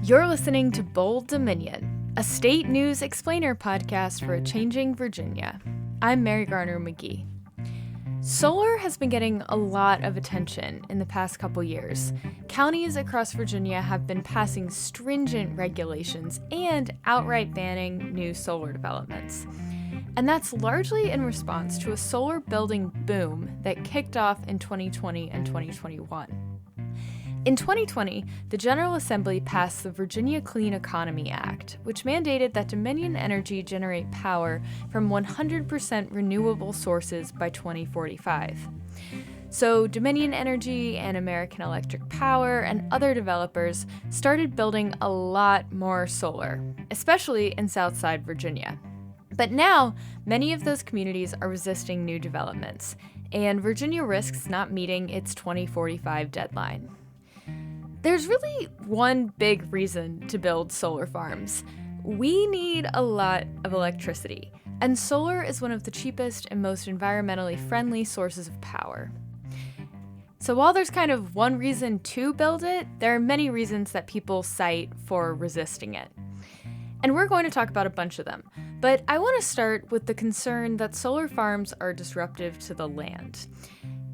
You're listening to Bold Dominion, a state news explainer podcast for a changing Virginia. I'm Mary Garner McGee. Solar has been getting a lot of attention in the past couple years. Counties across Virginia have been passing stringent regulations and outright banning new solar developments. And that's largely in response to a solar building boom that kicked off in 2020 and 2021. In 2020, the General Assembly passed the Virginia Clean Economy Act, which mandated that Dominion Energy generate power from 100% renewable sources by 2045. So Dominion Energy and American Electric Power and other developers started building a lot more solar, especially in Southside Virginia. But now, many of those communities are resisting new developments, and Virginia risks not meeting its 2045 deadline. There's really one big reason to build solar farms. We need a lot of electricity, and solar is one of the cheapest and most environmentally friendly sources of power. So while there's kind of one reason to build it, there are many reasons that people cite for resisting it. And we're going to talk about a bunch of them, but I want to start with the concern that solar farms are disruptive to the land.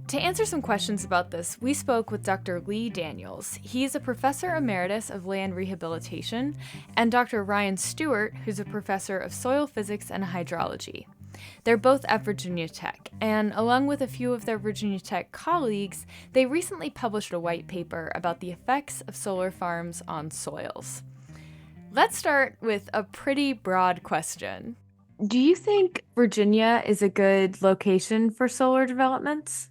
To answer some questions about this, we spoke with Dr. Lee Daniels. He's a professor emeritus of land rehabilitation, and Dr. Ryan Stewart, who's a professor of soil physics and hydrology. They're both at Virginia Tech, and along with a few of their Virginia Tech colleagues, they recently published a white paper about the effects of solar farms on soils. Let's start with a pretty broad question. Do you think Virginia is a good location for solar developments?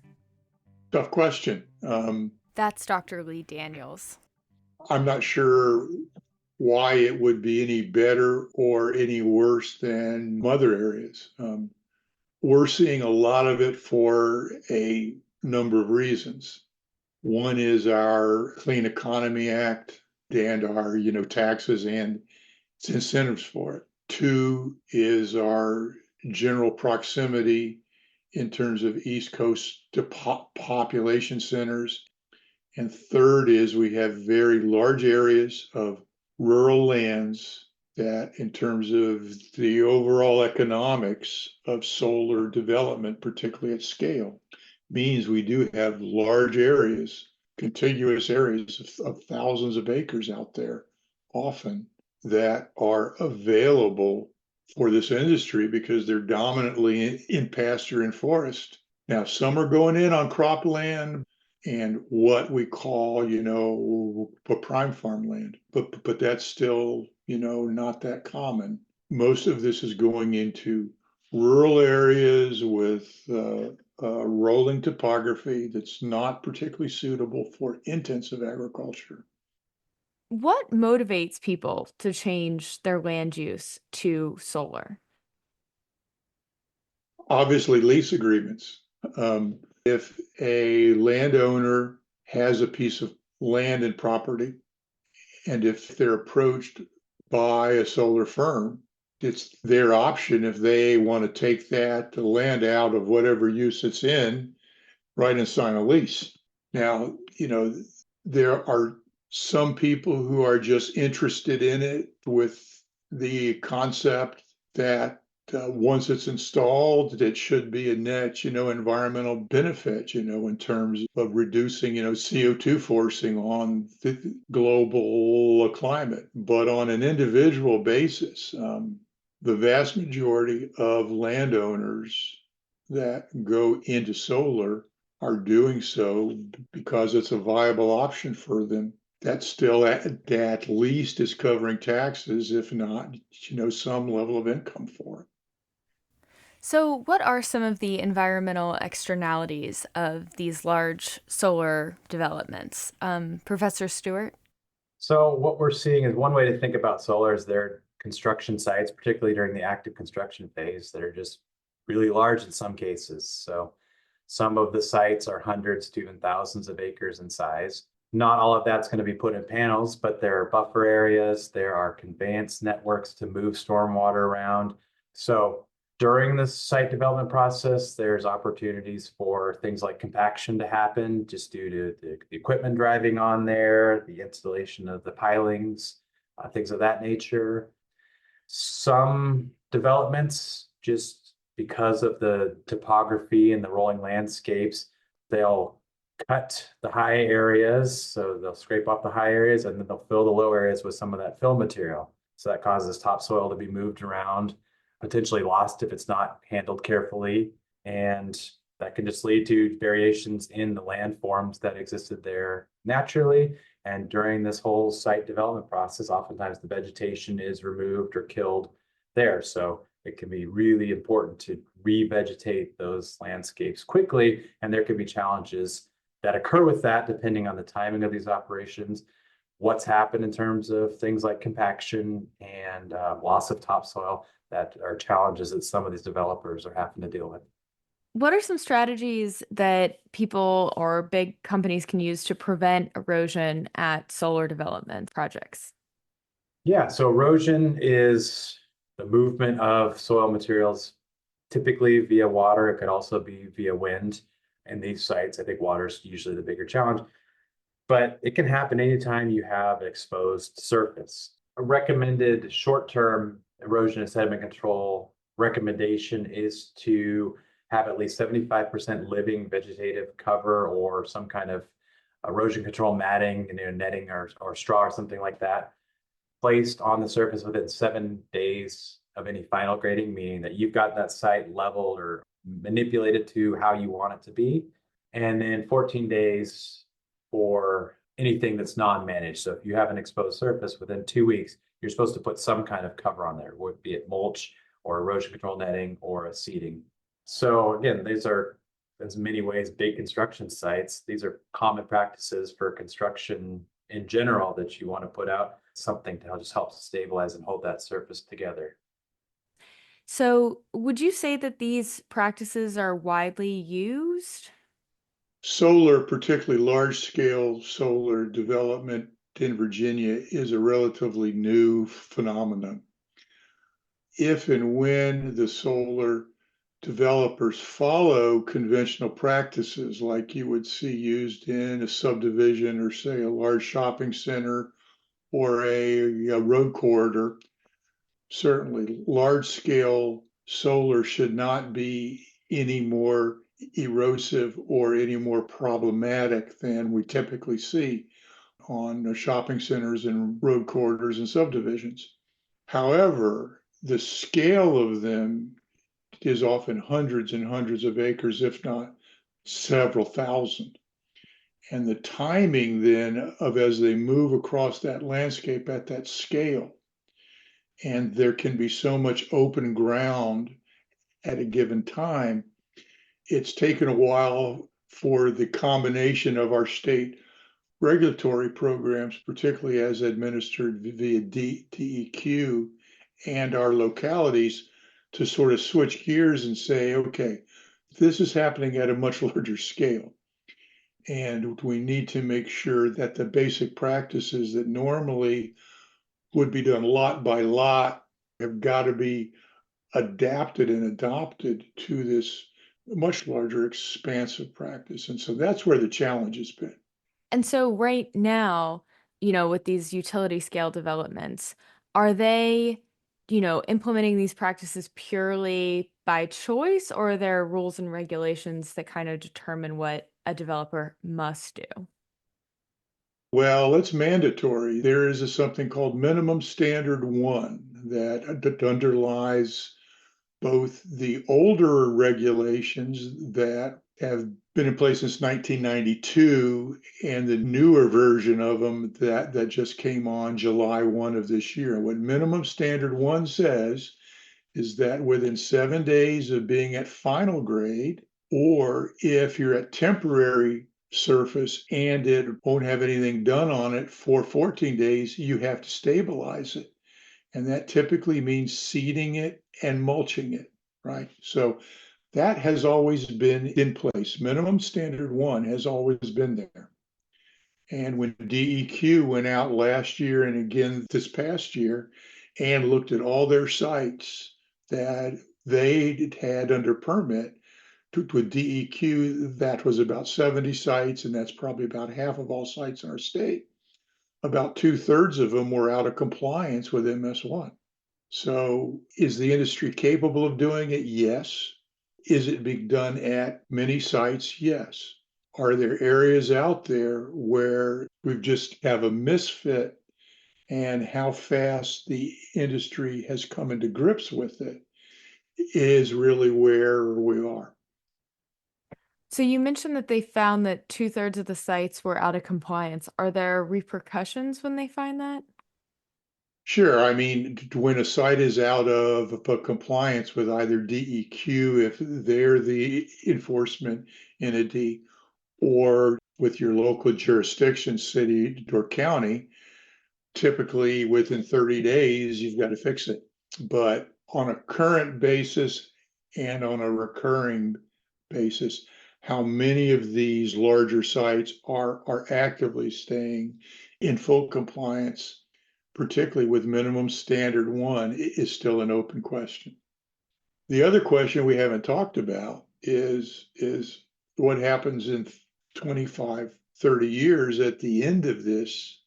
Tough question. That's Dr. Lee Daniels. I'm not sure why it would be any better or any worse than other areas. We're seeing a lot of it for a number of reasons. One is our Clean Economy Act and our, taxes and its incentives for it. Two is our general proximity in terms of East Coast to population centers. And third is we have very large areas of rural lands that, in terms of the overall economics of solar development, particularly at scale, means we do have large areas, contiguous areas of thousands of acres out there, often, that are available for this industry because they're dominantly in pasture and forest. Now, some are going in on cropland and what we call, prime farmland, but that's still, not that common. Most of this is going into rural areas with rolling topography that's not particularly suitable for intensive agriculture. What motivates people to change their land use to solar? Obviously, lease agreements. If a landowner has a piece of land and property, and if they're approached by a solar firm, it's their option if they want to take that land out of whatever use it's in, right, and sign a lease. Now, there are some people who are just interested in it with the concept that once it's installed, it should be a net, environmental benefit, in terms of reducing, CO2 forcing on the global climate. But on an individual basis, the vast majority of landowners that go into solar are doing so because it's a viable option for them. That still at least is covering taxes, if not, some level of income for it. So, what are some of the environmental externalities of these large solar developments? Professor Stewart? So what we're seeing is one way to think about solar is their construction sites, particularly during the active construction phase, that are just really large in some cases. So some of the sites are hundreds to even thousands of acres in size. Not all of that's going to be put in panels, but there are buffer areas, there are conveyance networks to move stormwater around. So during the site development process, there's opportunities for things like compaction to happen just due to the equipment driving on there, the installation of the pilings. things of that nature. Some developments, just because of the topography and the rolling landscapes, they'll cut the high areas. So they'll scrape off the high areas and then they'll fill the low areas with some of that fill material. So that causes topsoil to be moved around, potentially lost if it's not handled carefully. And that can just lead to variations in the landforms that existed there naturally. And during this whole site development process, oftentimes the vegetation is removed or killed there. So it can be really important to revegetate those landscapes quickly. And there can be challenges that occur with that depending on the timing of these operations, what's happened in terms of things like compaction and loss of topsoil that are challenges that some of these developers are having to deal with. What are some strategies that people or big companies can use to prevent erosion at solar development projects? Yeah, so erosion is the movement of soil materials, typically via water. It could also be via wind. In these sites, I think water is usually the bigger challenge, but it can happen anytime you have exposed surface. A recommended short-term erosion and sediment control recommendation is to have at least 75% living vegetative cover or some kind of erosion control matting, netting or straw or something like that, placed on the surface within 7 days of any final grading, meaning that you've got that site leveled or manipulated to how you want it to be. And then 14 days for anything that's non-managed. So if you have an exposed surface within 2 weeks, you're supposed to put some kind of cover on there, would be it mulch or erosion control netting or a seeding. So again, these are, in many ways, big construction sites. These are common practices for construction in general that you want to put out something to just help stabilize and hold that surface together. So, would you say that these practices are widely used? Solar, particularly large-scale solar development in Virginia, is a relatively new phenomenon. If and when the solar developers follow conventional practices like you would see used in a subdivision or, say, a large shopping center or a road corridor, certainly large-scale solar should not be any more erosive or any more problematic than we typically see on shopping centers and road corridors and subdivisions. However, the scale of them is often hundreds and hundreds of acres, if not several thousand. And the timing then of as they move across that landscape at that scale, and there can be so much open ground at a given time, it's taken a while for the combination of our state regulatory programs, particularly as administered via DEQ, and our localities to sort of switch gears and say, okay, this is happening at a much larger scale. And we need to make sure that the basic practices that normally would be done lot by lot have got to be adapted and adopted to this much larger, expansive practice. And so that's where the challenge has been. And so, right now, with these utility scale developments, are they, implementing these practices purely by choice, or are there rules and regulations that kind of determine what a developer must do? Well, it's mandatory. There is something called minimum standard one that underlies both the older regulations that have been in place since 1992 and the newer version of them that just came on July 1 of this year. And what minimum standard one says is that within 7 days of being at final grade, or if you're at temporary surface and it won't have anything done on it for 14 days, you have to stabilize it. And that typically means seeding it and mulching it, right? So that has always been in place. Minimum standard one has always been there. And when DEQ went out last year and again this past year and looked at all their sites that they had under permit, with DEQ, that was about 70 sites, and that's probably about half of all sites in our state. about 2/3 of them were out of compliance with MS1. So is the industry capable of doing it? Yes. Is it being done at many sites? Yes. Are there areas out there where we just have a misfit, and how fast the industry has come into grips with it is really where we are. So you mentioned that they found that 2/3 of the sites were out of compliance. Are there repercussions when they find that? Sure. I mean, when a site is out of compliance with either DEQ, if they're the enforcement entity, or with your local jurisdiction, city or county, typically within 30 days, you've got to fix it. But on a current basis and on a recurring basis, how many of these larger sites are actively staying in full compliance, particularly with minimum standard one, is still an open question. The other question we haven't talked about is what happens in 25, 30 years at the end of this.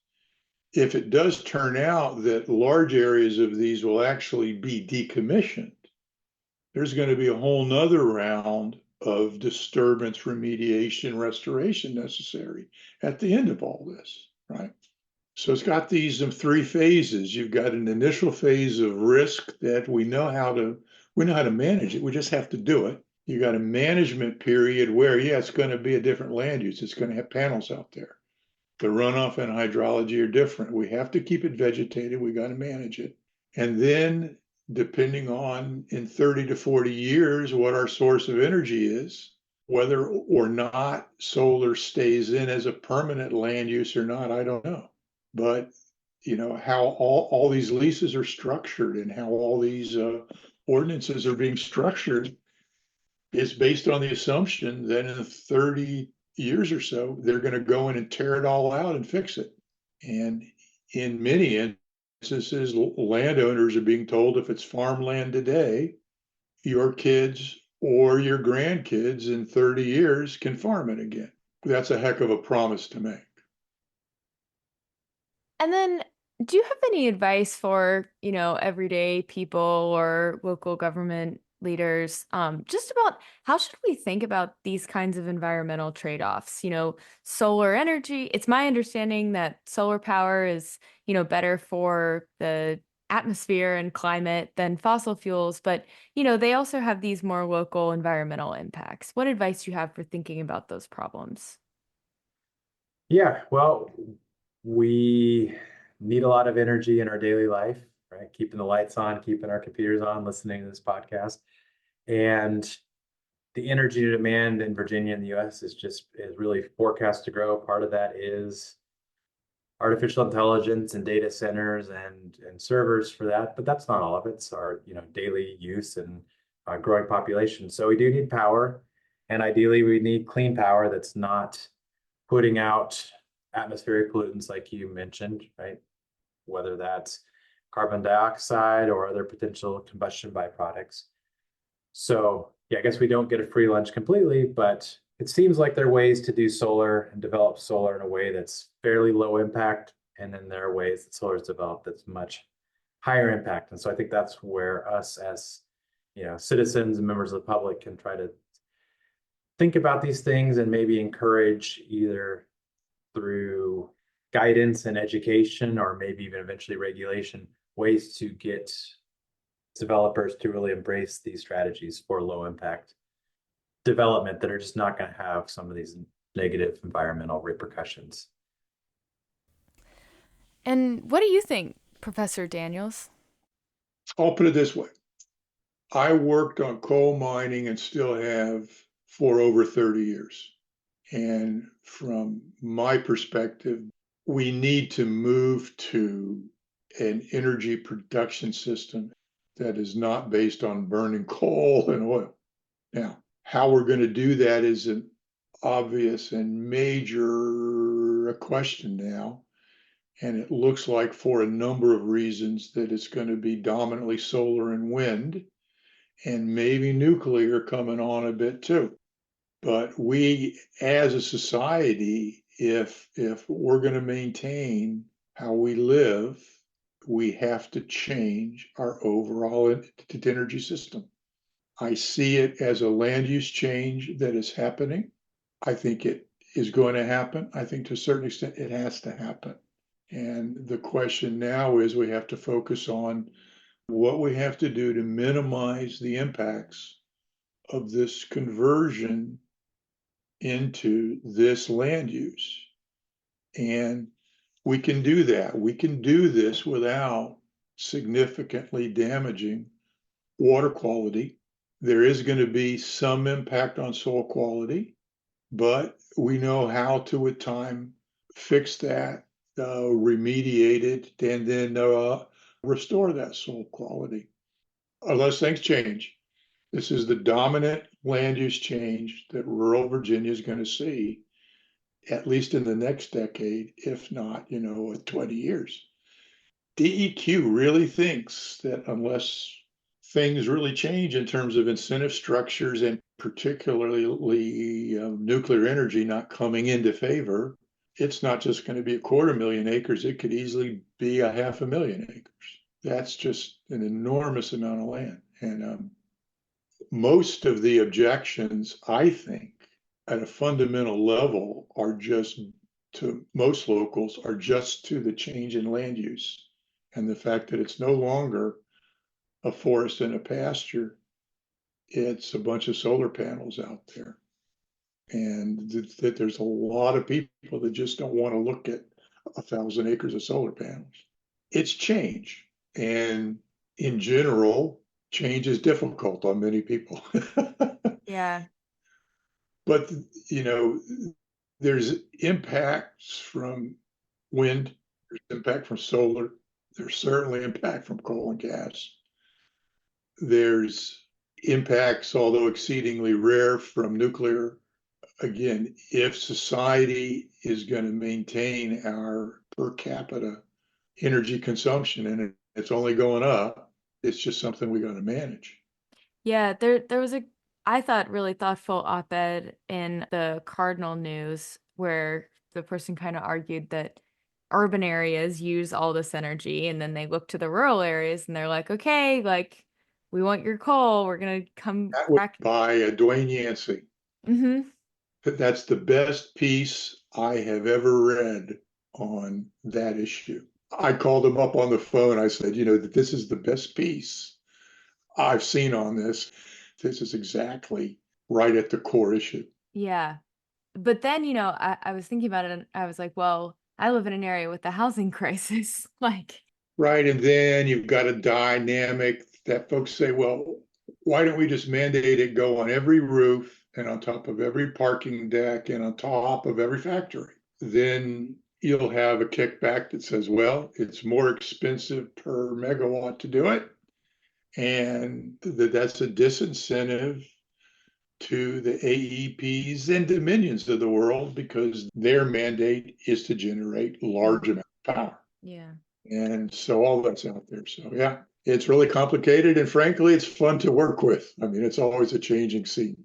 If it does turn out that large areas of these will actually be decommissioned, there's going to be a whole nother round of disturbance, remediation, restoration necessary at the end of all this, right? So it's got these three phases. You've got an initial phase of risk that we know how to manage it. We just have to do it. You got a management period where, yeah, it's going to be a different land use. It's going to have panels out there. The runoff and hydrology are different. We have to keep it vegetated. We got to manage it. And then, depending on in 30 to 40 years, what our source of energy is, whether or not solar stays in as a permanent land use or not, I don't know. But how all these leases are structured and how all these ordinances are being structured is based on the assumption that in 30 years or so, they're going to go in and tear it all out and fix it. And in many instances, landowners are being told if it's farmland today, your kids or your grandkids in 30 years can farm it again. That's a heck of a promise to make. And then, do you have any advice for, everyday people or local government leaders, just about how should we think about these kinds of environmental trade-offs? Solar energy, it's my understanding that solar power is, better for the atmosphere and climate than fossil fuels, but, they also have these more local environmental impacts. What advice do you have for thinking about those problems? Yeah, well, we need a lot of energy in our daily life, right? Keeping the lights on, keeping our computers on, listening to this podcast. And the energy demand in Virginia and the US is really forecast to grow. Part of that is artificial intelligence and data centers and servers for that, but that's not all of it. It's our daily use and growing population. So we do need power, and ideally we need clean power that's not putting out atmospheric pollutants like you mentioned, right? Whether that's carbon dioxide or other potential combustion byproducts. So yeah, I guess we don't get a free lunch completely, but it seems like there are ways to do solar and develop solar in a way that's fairly low impact. And then there are ways that solar is developed that's much higher impact. And so I think that's where us as citizens and members of the public can try to think about these things and maybe encourage either through guidance and education or maybe even eventually regulation ways to get developers to really embrace these strategies for low impact development that are just not going to have some of these negative environmental repercussions. And what do you think, Professor Daniels? I'll put it this way. I worked on coal mining and still have for over 30 years. And from my perspective, we need to move to an energy production system that is not based on burning coal and oil. Now, how we're going to do that is an obvious and major question now. And it looks like for a number of reasons that it's going to be dominantly solar and wind, and maybe nuclear coming on a bit too. But we as a society, if we're going to maintain how we live, we have to change our overall energy system. I see it as a land use change that is happening. I think it is going to happen. I think to a certain extent it has to happen. And the question now is we have to focus on what we have to do to minimize the impacts of this conversion into this land use. And we can do that. We can do this without significantly damaging water quality. There is going to be some impact on soil quality, but we know how to, with time, fix that, remediate it, and then restore that soil quality. Unless things change, this is the dominant land use change that rural Virginia is going to see, at least in the next decade, if not, 20 years. DEQ really thinks that unless things really change in terms of incentive structures and particularly nuclear energy not coming into favor, it's not just going to be 250,000 acres. It could easily be 500,000 acres. That's just an enormous amount of land. And most of the objections, I think, at a fundamental level are just to most locals are just to the change in land use and the fact that it's no longer a forest and a pasture. It's a bunch of solar panels out there. And that there's a lot of people that just don't want to look at 1,000 acres of solar panels. It's change. And in general, change is difficult on many people. Yeah. But, there's impacts from wind, there's impact from solar, there's certainly impact from coal and gas. There's impacts, although exceedingly rare, from nuclear. Again, if society is going to maintain our per capita energy consumption and it's only going up, it's just something we got to manage. Yeah, there was I thought, really thoughtful op-ed in the Cardinal News where the person kind of argued that urban areas use all this energy and then they look to the rural areas and they're like, okay, like we want your coal, we're gonna come That was back. by Dwayne Yancey. Mm-hmm. That's the best piece I have ever read on that issue. I called him up on the phone. I said, this is the best piece I've seen on this. This is exactly right at the core issue. Yeah. But then, I was thinking about it and I was like, well, I live in an area with the housing crisis. Like, Right. And then you've got a dynamic that folks say, well, why don't we just mandate it go on every roof and on top of every parking deck and on top of every factory? Then you'll have a kickback that says, well, it's more expensive per megawatt to do it. And that's a disincentive to the AEPs and dominions of the world because their mandate is to generate large amounts of power. yeah. And so all that's out there. So yeah, it's really complicated. And frankly, it's fun to work with. I mean, it's always a changing scene.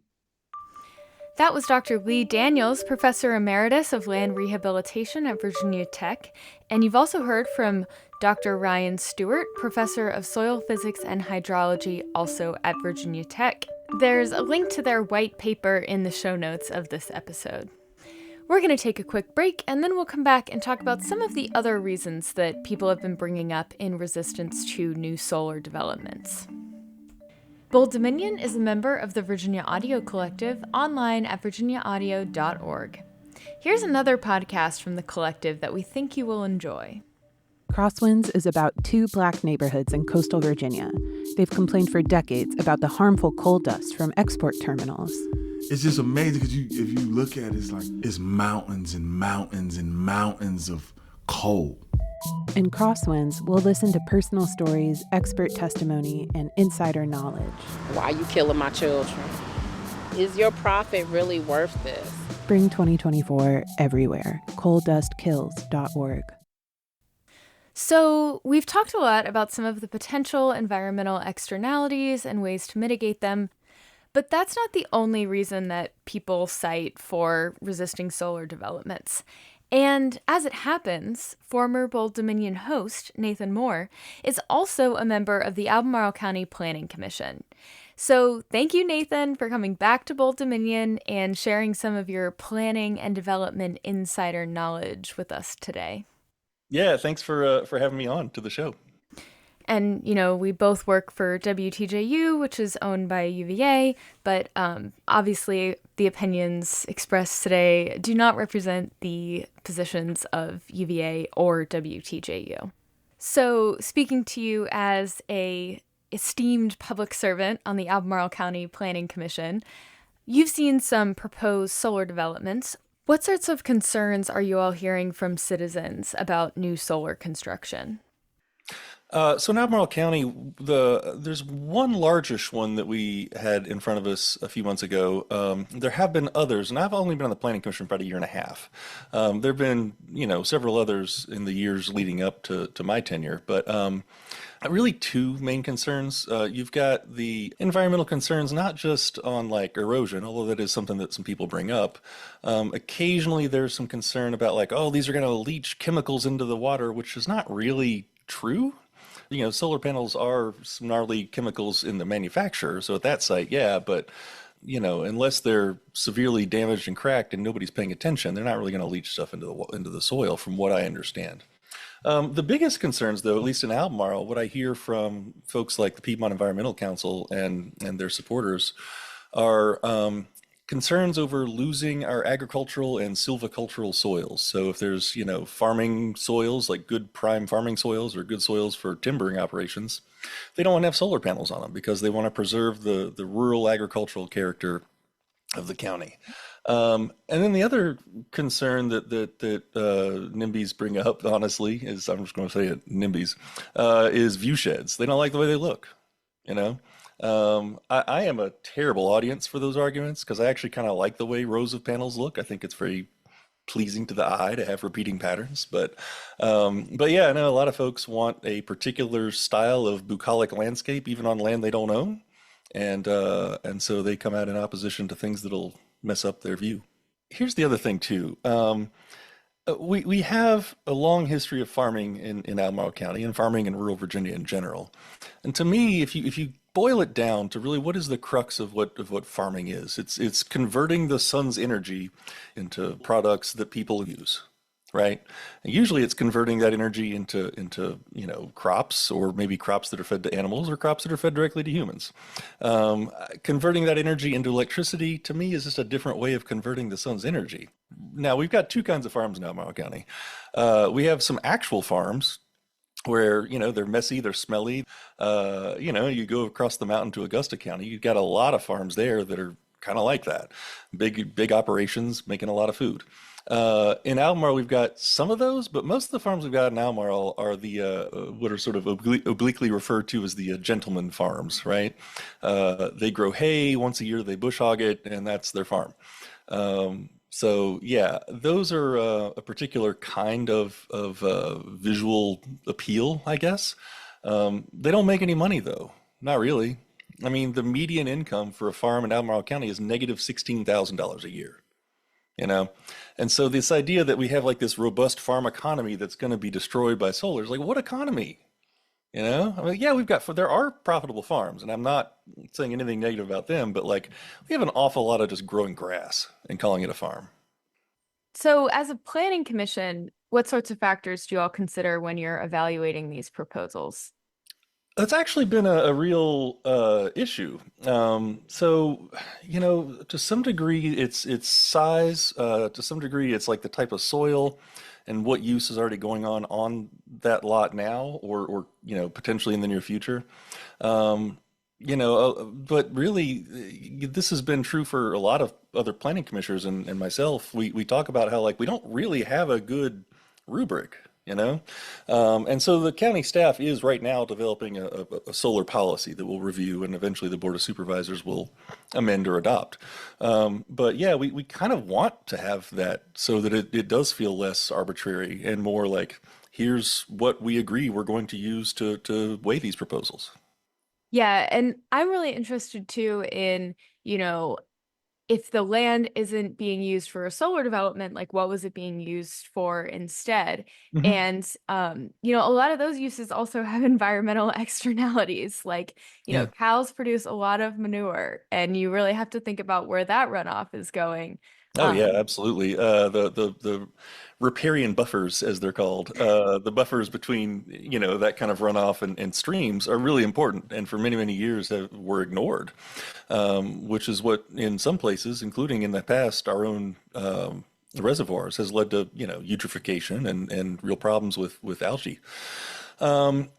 That was Dr. Lee Daniels, Professor Emeritus of Land Rehabilitation at Virginia Tech. And you've also heard from Dr. Ryan Stewart, Professor of Soil Physics and Hydrology, also at Virginia Tech. There's a link to their white paper in the show notes of this episode. We're going to take a quick break, and then we'll come back and talk about some of the other reasons that people have been bringing up in resistance to new solar developments. Bold Dominion is a member of the Virginia Audio Collective, online at virginiaaudio.org. Here's another podcast from the collective that we think you will enjoy. Crosswinds is about two Black neighborhoods in coastal Virginia. They've complained for decades about the harmful coal dust from export terminals. It's just amazing because if you look at it, it's mountains and mountains and mountains of coal. In Crosswinds, we'll listen to personal stories, expert testimony, and insider knowledge. Why are you killing my children? Is your profit really worth this? Spring 2024 everywhere. coaldustkills.org. So, we've talked a lot about some of the potential environmental externalities and ways to mitigate them, but that's not the only reason that people cite for resisting solar developments. And as it happens, former Bold Dominion host Nathan Moore is also a member of the Albemarle County Planning Commission. So thank you, Nathan, for coming back to Bold Dominion and sharing some of your planning and development insider knowledge with us today. Yeah, thanks for having me on to the show. And, we both work for WTJU, which is owned by UVA, but obviously the opinions expressed today do not represent the positions of UVA or WTJU. So speaking to you as a esteemed public servant on the Albemarle County Planning Commission, you've seen some proposed solar developments. What sorts of concerns are you all hearing from citizens about new solar construction? So in Albemarle County, there's one largish one that we had in front of us a few months ago. There have been others, and I've only been on the Planning Commission for about a year and a half. There have been, several others in the years leading up to my tenure, but really two main concerns. You've got the environmental concerns, not just on like erosion, although that is something that some people bring up. Occasionally there's some concern about like, oh, these are going to leach chemicals into the water, which is not really true. Solar panels are some gnarly chemicals in the manufacture. So at that site, yeah, but unless they're severely damaged and cracked and nobody's paying attention, they're not really going to leach stuff into the soil, from what I understand. The biggest concerns, though, at least in Albemarle, what I hear from folks like the Piedmont Environmental Council and their supporters are concerns over losing our agricultural and silvicultural soils. So if there's, farming soils, like good prime farming soils or good soils for timbering operations, they don't want to have solar panels on them because they want to preserve the rural agricultural character of the county. And then the other concern that NIMBYs bring up, honestly, is, I'm just going to say it, NIMBYs, is view sheds. They don't like the way they look, I am a terrible audience for those arguments because I actually kind of like the way rows of panels look. I think it's very pleasing to the eye to have repeating patterns. But yeah, I know a lot of folks want a particular style of bucolic landscape, even on land they don't own. And so they come out in opposition to things that'll mess up their view. Here's the other thing too. We have a long history of farming in Albemarle County and farming in rural Virginia in general. And to me, if you boil it down to really what is the crux of what farming is, it's converting the sun's energy into products that people use, right? And usually it's converting that energy into crops, or maybe crops that are fed to animals or crops that are fed directly to humans. Converting that energy into electricity, to me, is just a different way of converting the sun's energy. Now, we've got two kinds of farms in Albemarle County. We have some actual farms where, they're messy, they're smelly. You go across the mountain to Augusta County, you've got a lot of farms there that are kind of like that. Big operations making a lot of food. In Albemarle, we've got some of those, but most of the farms we've got in Albemarle are the what are sort of obliquely referred to as the gentleman farms, right? They grow hay once a year, they bush hog it, and that's their farm. So yeah, those are a particular kind of visual appeal, I guess. They don't make any money though, not really. I mean, the median income for a farm in Albemarle County is negative $16,000 a year. And so this idea that we have like this robust farm economy that's going to be destroyed by solar is like, what economy? I mean, yeah, there are profitable farms, and I'm not saying anything negative about them, but like we have an awful lot of just growing grass and calling it a farm. So as a planning commission, what sorts of factors do you all consider when you're evaluating these proposals? That's actually been a real issue. So, to some degree, it's size. To some degree, it's like the type of soil and what use is already going on that lot now, or potentially in the near future. But really, this has been true for a lot of other planning commissioners and myself. We talk about how like we don't really have a good rubric. And so the county staff is right now developing a solar policy that we'll review, and eventually the Board of Supervisors will amend or adopt. But yeah, we kind of want to have that so that it does feel less arbitrary and more like, here's what we agree we're going to use to weigh these proposals. Yeah, and I'm really interested too in, if the land isn't being used for a solar development, like what was it being used for instead? Mhm. And a lot of those uses also have environmental externalities. Like, Yeah. cows produce a lot of manure, and you really have to think about where that runoff is going. Oh yeah, Um, absolutely. The riparian buffers, as they're called, the buffers between that kind of runoff and streams are really important, and for many years were ignored, which is what in some places, including in the past, our own reservoirs has led to eutrophication and real problems with algae. Um,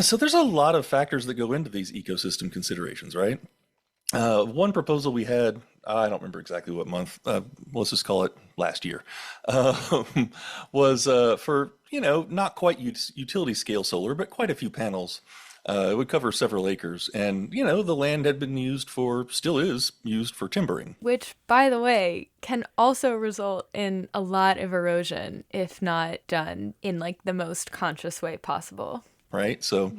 so there's a lot of factors that go into these ecosystem considerations, right? One proposal we had, I don't remember exactly what month, let's just call it last year, was for, not quite utility scale solar, but quite a few panels. It would cover several acres. And, the land had been still is used for timbering. which, by the way, can also result in a lot of erosion if not done in like the most conscious way possible. Right. So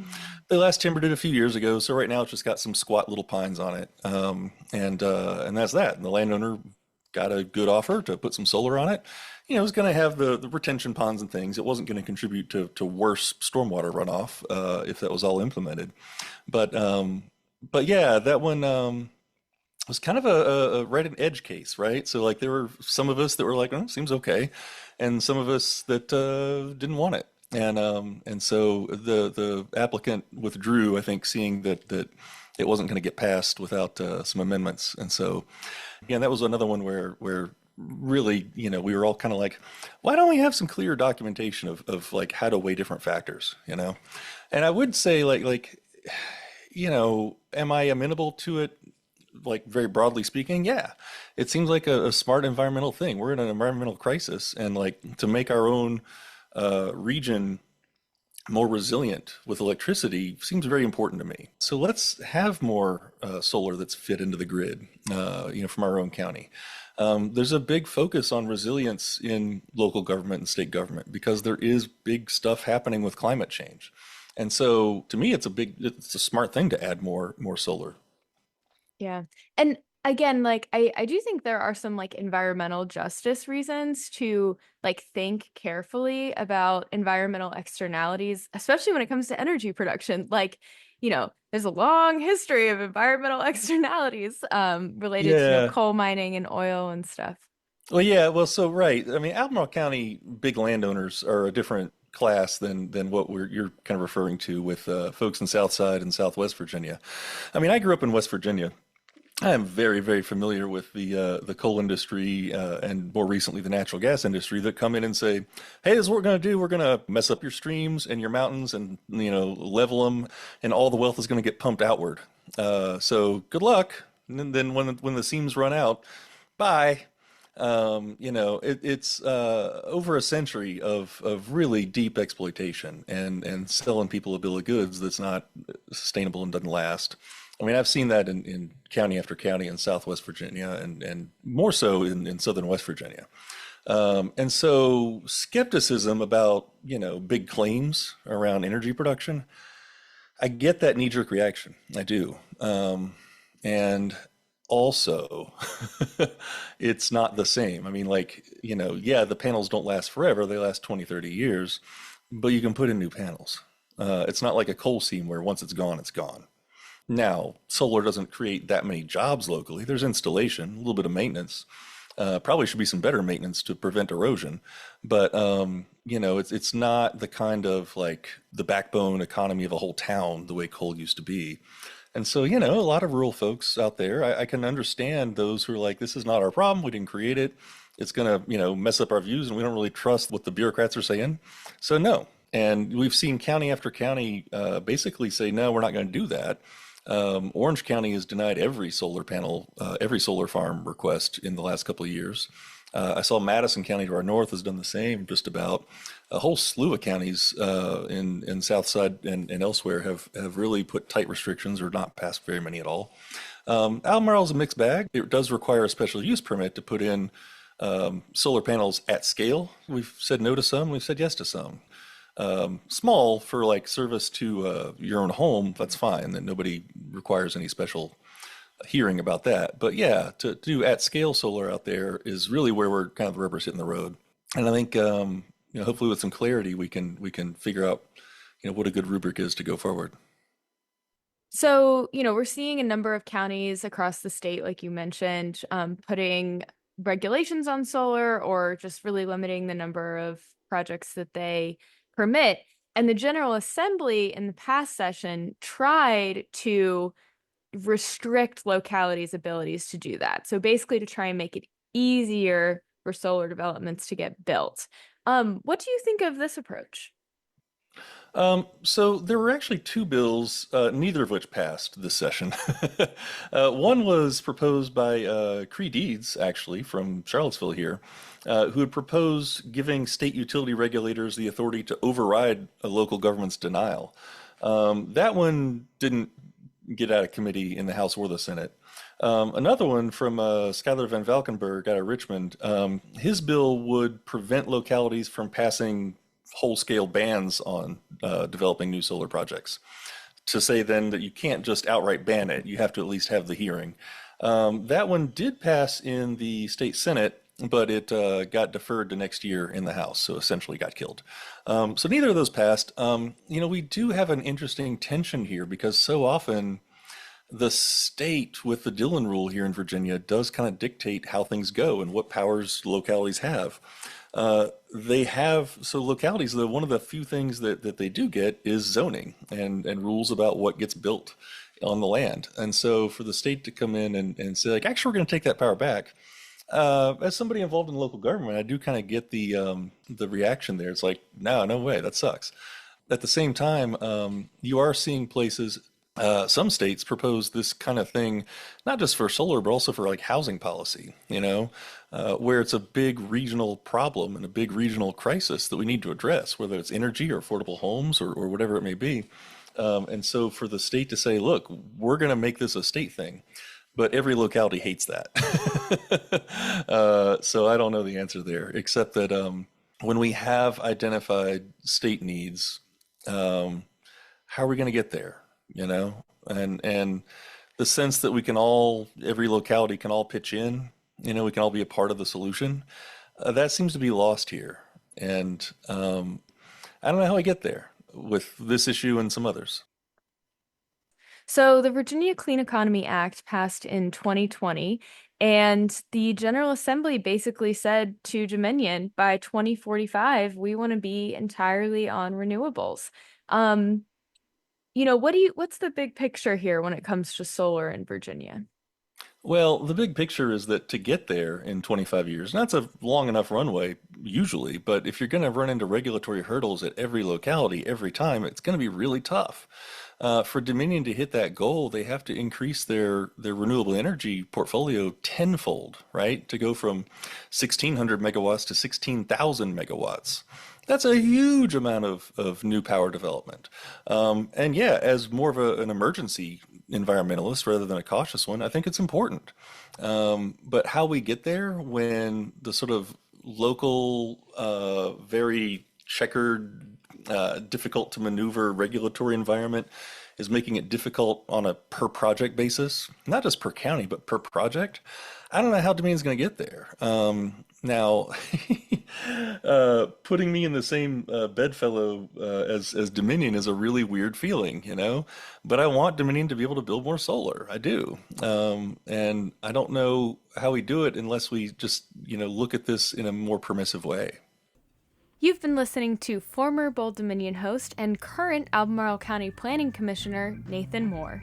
they last timbered it a few years ago. So right now it's just got some squat little pines on it. And that's that. And the landowner got a good offer to put some solar on it. It was going to have the retention ponds and things. It wasn't going to contribute to worse stormwater runoff if that was all implemented. But yeah, that one was kind of a right at edge case, right? So like there were some of us that were like, oh, seems okay, and some of us that didn't want it. And so the applicant withdrew, I think, seeing that it wasn't going to get passed without some amendments. And so, again, that was another one where really, we were all kind of like, why don't we have some clear documentation of like how to weigh different factors, And I would say am I amenable to it? Like very broadly speaking, yeah, it seems like a smart environmental thing. We're in an environmental crisis, and like to make our own region more resilient with electricity seems very important to me. So let's have more solar that's fit into the grid, from our own county. There's a big focus on resilience in local government and state government because there is big stuff happening with climate change. And so to me, it's a smart thing to add more solar. Yeah. And again, like I do think there are some like environmental justice reasons to like think carefully about environmental externalities, especially when it comes to energy production. Like, there's a long history of environmental externalities related to Yeah. coal mining and oil and stuff. Well, yeah. Well, so right. I mean, Albemarle County big landowners are a different class than what you're kind of referring to with folks in Southside and Southwest Virginia. I mean, I grew up in West Virginia. I am very, very familiar with the coal industry and more recently the natural gas industry that come in and say, "Hey, this is what we're going to do. We're going to mess up your streams and your mountains and level them, and all the wealth is going to get pumped outward. So good luck. And then when the seams run out, bye." It's over a century of really deep exploitation and selling people a bill of goods that's not sustainable and doesn't last. I mean, I've seen that in county after county in Southwest Virginia and more so in Southern West Virginia. And so skepticism about, big claims around energy production, I get that knee-jerk reaction. I do. And also, it's not the same. I mean, yeah, the panels don't last forever. They last 20, 30 years, but you can put in new panels. It's not like a coal seam where once it's gone, it's gone. Now, solar doesn't create that many jobs locally. There's installation, a little bit of maintenance. Probably should be some better maintenance to prevent erosion, but it's not the kind of like the backbone economy of a whole town the way coal used to be. And so, a lot of rural folks out there, I can understand those who are like, this is not our problem. We didn't create it. It's going to, mess up our views, and we don't really trust what the bureaucrats are saying. So no. And we've seen county after county basically say, no, we're not going to do that. Orange County has denied every solar farm request in the last couple of years. I saw Madison County to our north has done the same. Just about a whole slew of counties in Southside and elsewhere have really put tight restrictions or not passed very many at all. Albemarle is a mixed bag. It does require a special use permit to put in solar panels at scale. We've said no to some. We've said yes to some. Small for like service to your own home, that's fine. That nobody requires any special hearing about that. But yeah, to do at scale solar out there is really where we're kind of the rubber's hitting the road. And I think hopefully with some clarity we can figure out what a good rubric is to go forward. So, we're seeing a number of counties across the state, like you mentioned, putting regulations on solar or just really limiting the number of projects that they permit. And the General Assembly in the past session tried to restrict localities' abilities to do that. So basically to try and make it easier for solar developments to get built. What do you think of this approach? So there were actually two bills, neither of which passed this session. One was proposed by Cree Deeds, actually, from Charlottesville here, who had proposed giving state utility regulators the authority to override a local government's denial. That one didn't get out of committee in the House or the Senate. Another one from Schuyler Van Valkenburg out of Richmond, his bill would prevent localities from passing whole-scale bans on developing new solar projects. To say then that you can't just outright ban it, you have to at least have the hearing. That one did pass in the state Senate, but it got deferred to next year in the House, so essentially got killed. So neither of those passed. We do have an interesting tension here because so often the state with the Dillon rule here in Virginia does kind of dictate how things go and what powers localities have. Localities, one of the few things that they do get is zoning and rules about what gets built on the land. And so for the state to come in and say, like, actually, we're going to take that power back. As somebody involved in local government, I do kind of get the reaction there. It's like, no way, that sucks. At the same time, you are seeing places, some states propose this kind of thing, not just for solar, but also for like housing policy, where it's a big regional problem and a big regional crisis that we need to address, whether it's energy or affordable homes or whatever it may be. And so for the state to say, look, we're going to make this a state thing, but every locality hates that. So I don't know the answer there, except that when we have identified state needs, how are we going to get there? And the sense that we can every locality can all pitch in, we can all be a part of the solution, that seems to be lost here. And I don't know how I get there with this issue and some others. So the Virginia Clean Economy Act passed in 2020, and the General Assembly basically said to Dominion, by 2045, we want to be entirely on renewables. What's the big picture here when it comes to solar in Virginia? Well, the big picture is that to get there in 25 years, and that's a long enough runway usually, but if you're going to run into regulatory hurdles at every locality every time, it's going to be really tough. For Dominion to hit that goal, they have to increase their renewable energy portfolio tenfold, right? To go from 1,600 megawatts to 16,000 megawatts. That's a huge amount of new power development. And yeah, as more of an emergency environmentalist rather than a cautious one, I think it's important. But how we get there when the sort of local, very checkered, difficult to maneuver regulatory environment is making it difficult on a per project basis, not just per county, but per project. I don't know how Dominion's going to get there. Now, putting me in the same bedfellow as Dominion is a really weird feeling, but I want Dominion to be able to build more solar. I do. And I don't know how we do it unless we just, look at this in a more permissive way. You've been listening to former Bold Dominion host and current Albemarle County Planning Commissioner Nathan Moore.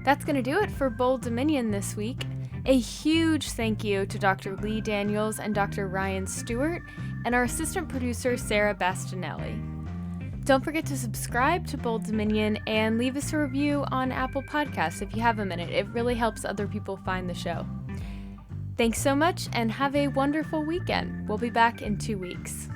That's going to do it for Bold Dominion this week. A huge thank you to Dr. Lee Daniels and Dr. Ryan Stewart, and our assistant producer, Sarah Bastinelli. Don't forget to subscribe to Bold Dominion and leave us a review on Apple Podcasts if you have a minute. It really helps other people find the show. Thanks so much, and have a wonderful weekend. We'll be back in 2 weeks.